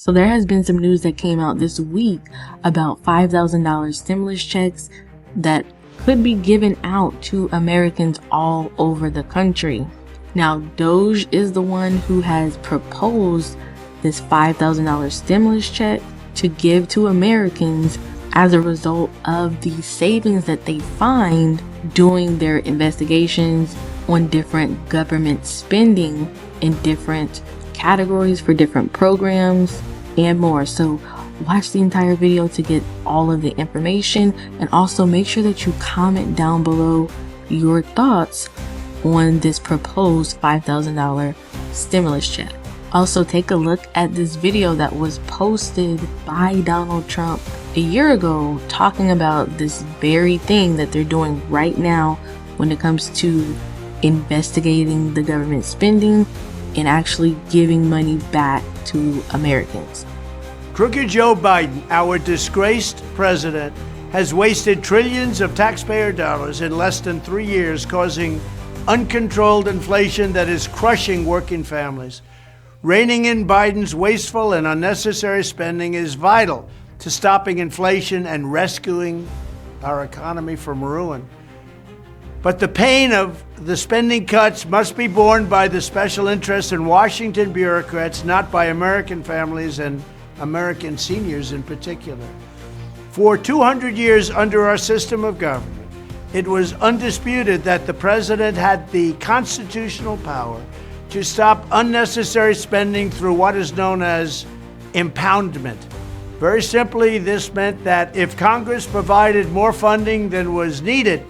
So there has been some news that came out this week about $5,000 stimulus checks that could be given out to Americans all over the country. Now, Doge is the one who has proposed this $5,000 stimulus check to give to Americans as a result of the savings that they find doing their investigations on different government spending in different categories for different programs and more. So watch the entire video to get all of the information, and also make sure that you comment down below your thoughts on this proposed $5,000 stimulus check. Also, take a look at this video that was posted by Donald Trump a year ago talking about this very thing that they're doing right now when it comes to investigating the government spending and actually giving money back to Americans. Crooked Joe Biden, our disgraced president, has wasted trillions of taxpayer dollars in less than 3 years, causing uncontrolled inflation that is crushing working families. Reining in Biden's wasteful and unnecessary spending is vital to stopping inflation and rescuing our economy from ruin. But the pain of the spending cuts must be borne by the special interests and Washington bureaucrats, not by American families and American seniors in particular. For 200 years under our system of government, it was undisputed that the president had the constitutional power to stop unnecessary spending through what is known as impoundment. Very simply, this meant that if Congress provided more funding than was needed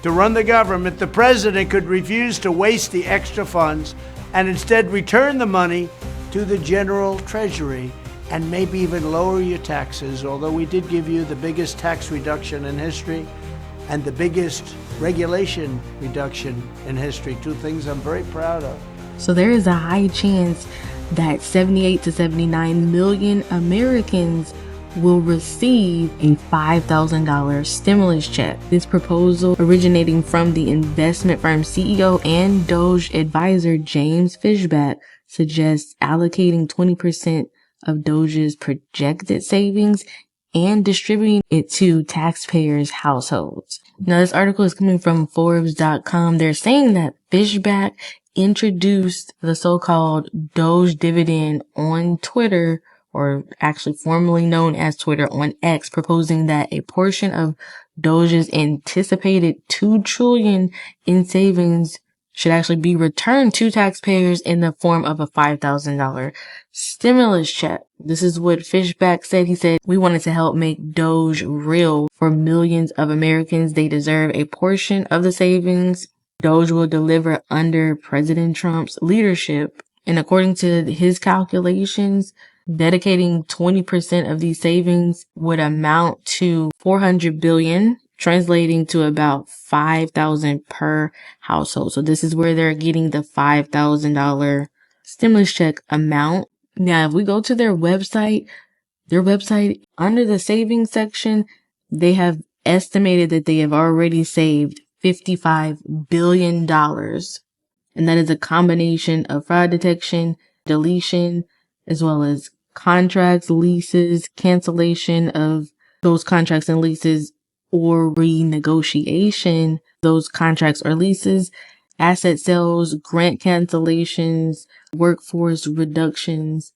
to run the government, the president could refuse to waste the extra funds and instead return the money to the general treasury and maybe even lower your taxes, although we did give you the biggest tax reduction in history and the biggest regulation reduction in history, two things I'm very proud of. So there is a high chance that 78 to 79 million Americans will receive a $5,000 stimulus check. This proposal, originating from the investment firm CEO and Doge advisor James Fishback, suggests allocating 20% of Doge's projected savings and distributing it to taxpayers' households. Now, this article is coming from Forbes.com. They're saying that Fishback introduced the so-called Doge dividend on Twitter, or actually formerly known as Twitter, on X, proposing that a portion of Doge's anticipated $2 trillion in savings should actually be returned to taxpayers in the form of a $5,000 stimulus check. This is what Fishback said. He said, "We wanted to help make Doge real for millions of Americans. They deserve a portion of the savings Doge will deliver under President Trump's leadership." And according to his calculations, dedicating 20% of these savings would amount to $400 billion, translating to about $5,000 per household. So this is where they're getting the $5,000 stimulus check amount. Now, if we go to their website under the savings section, they have estimated that they have already saved $55 billion. And that is a combination of fraud detection, deletion, as well as contracts, leases, cancellation of those contracts and leases, or renegotiation those contracts or leases, asset sales, grant cancellations, workforce reductions,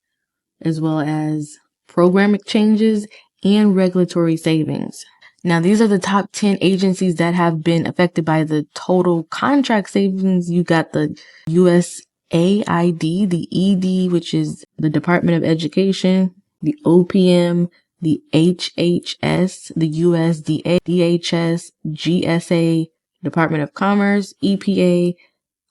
as well as program changes and regulatory savings. Now, these are the top 10 agencies that have been affected by the total contract savings. You got the USAID, the ED, which is the Department of Education, the OPM, the HHS, the USDA, DHS, GSA, Department of Commerce, EPA,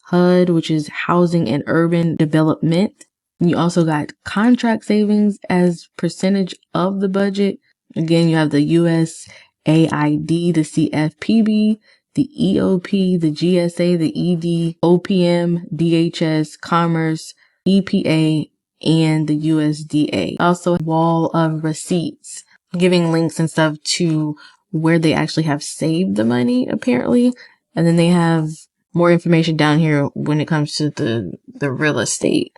HUD, which is Housing and Urban Development. And you also got contract savings as percentage of the budget. Again, you have the USAID, the CFPB, the EOP, the GSA, the ED, OPM, DHS, Commerce, EPA, and the USDA. Also, wall of receipts, giving links and stuff to where they actually have saved the money, apparently. And then they have more information down here when it comes to the real estate.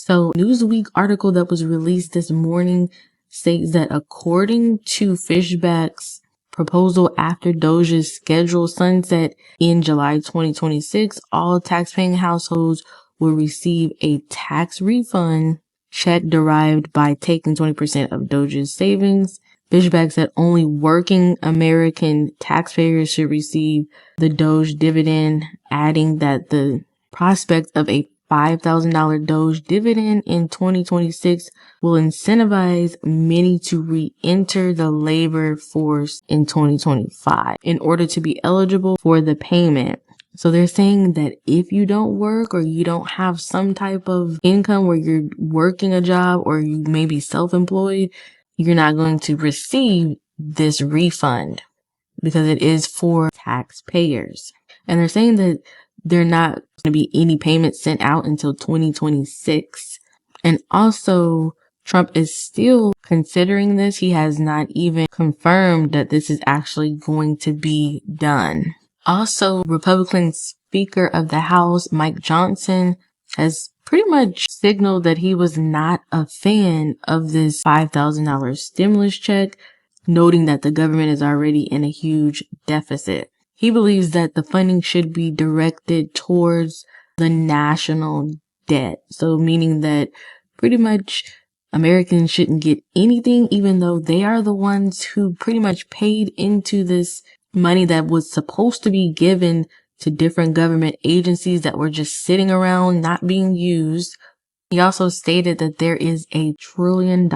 So Newsweek article that was released this morning states that according to Fishback's proposal after Doge's scheduled sunset in July 2026, all taxpaying households will receive a tax refund check derived by taking 20% of Doge's savings. Fishback said only working American taxpayers should receive the Doge dividend, adding that the prospect of a $5,000 Doge dividend in 2026 will incentivize many to re-enter the labor force in 2025 in order to be eligible for the payment. So they're saying that if you don't work or you don't have some type of income where you're working a job or you may be self-employed, you're not going to receive this refund because it is for taxpayers. And they're saying that there not going to be any payments sent out until 2026. And also, Trump is still considering this. He has not even confirmed that this is actually going to be done. Also, Republican Speaker of the House, Mike Johnson, has pretty much signaled that he was not a fan of this $5,000 stimulus check, noting that the government is already in a huge deficit. He believes that the funding should be directed towards the national debt. So meaning that pretty much Americans shouldn't get anything, even though they are the ones who pretty much paid into this money that was supposed to be given to different government agencies that were just sitting around not being used. He also stated that there is a $1 trillion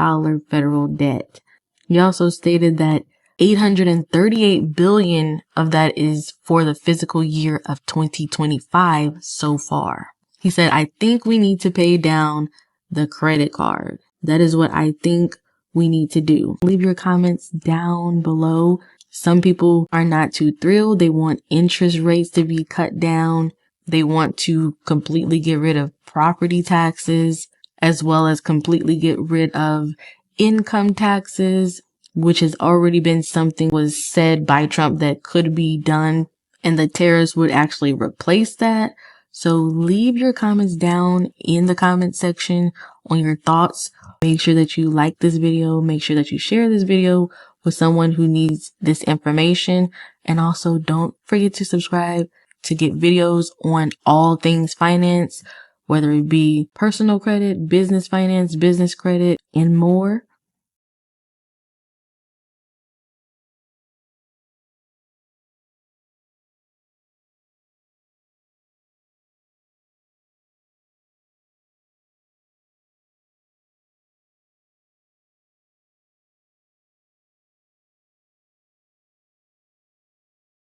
federal debt. He also stated that $838 billion of that is for the fiscal year of 2025 so far. He said, I think we need to pay down the credit card. That is what I think we need to do. Leave your comments down below. Some people are not too thrilled. They want interest rates to be cut down. They want to completely get rid of property taxes, as well as completely get rid of income taxes, which has already been something was said by Trump that could be done, and the tariffs would actually replace that. So leave your comments down in the comment section on your thoughts. Make sure that you like this video. Make sure that you share this video with someone who needs this information. And also don't forget to subscribe to get videos on all things finance, whether it be personal credit, business finance, business credit, and more.